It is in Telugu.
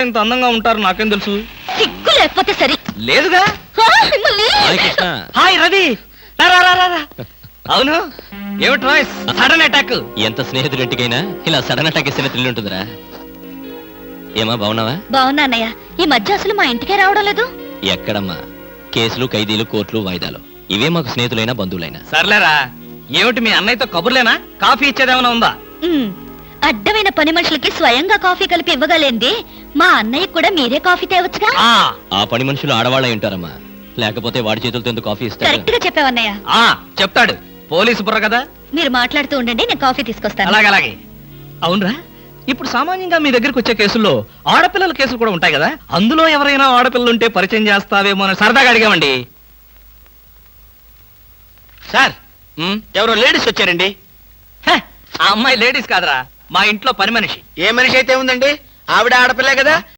ఇంత అందంగా ఉంటారు నాకేం తెలుసు? సిగ్గు లేకపోతే సరే. లేదుగా. హాయ్ రవి, రా రా రా రా. అవును, ఏమిటి రాయ్ సడన్ అటాక్? ఎంత స్నేహితుడింటికైనా ఇలా సడన్ అటాక్ ఇస్తే థ్రిల్ ఉంటుందిరా. ఏమా బాగున్నావా? బాగున్నా అన్నయ్య. ఈ మధ్య అసలు మా ఇంటికే రావడం లేదు. ఎక్కడమ్మా, కేసులు, ఖైదీలు, కోర్టులు, వాయిదాలు, ఇవే మాకు స్నేహితులైనా బంధువులైనా. సర్లేరా, ఏమిటి మీ అన్నయ్యతో కబుర్లేనా? కాఫీ ఇచ్చేదేమైనా ఉందా? అడ్డమైన పని మనుషులకి స్వయంగా కాఫీ కలిపి ఇవ్వగలేంది మా అన్నయ్య కూడా మీరే కాఫీ తేవచ్చుగా. ఆ పని మనుషులు ఆడవాళ్ళై ఉంటారమ్మా, లేకపోతే వాడి చేతులతో ఎందుకు కాఫీ ఇస్తారు? కరెక్ట్ గా చెప్పావన్నయ్య. చెప్తాడు, పోలీసు బుర్ర కదా. మీరు మాట్లాడుతూ ఉండండి, నేను కాఫీ తీసుకొస్తాను. అలాగే. అవునరా, ఇప్పుడు సామాన్యంగా మీ దగ్గరికి వచ్చే కేసుల్లో ఆడపిల్లల కేసులు కూడా ఉంటాయి కదా, అందులో ఎవరైనా ఆడపిల్లలు ఉంటే పరిచయం చేస్తావేమో అని సరదాగా అడిగామండి. సార్, ఎవరో లేడీస్ వచ్చారండి. ఆ అమ్మాయి లేడీస్ కాదురా, మా ఇంట్లో పని మనిషి. ఏ మనిషి అయితే ఉందండి, ఆవిడ ఆడపిల్లే కదా.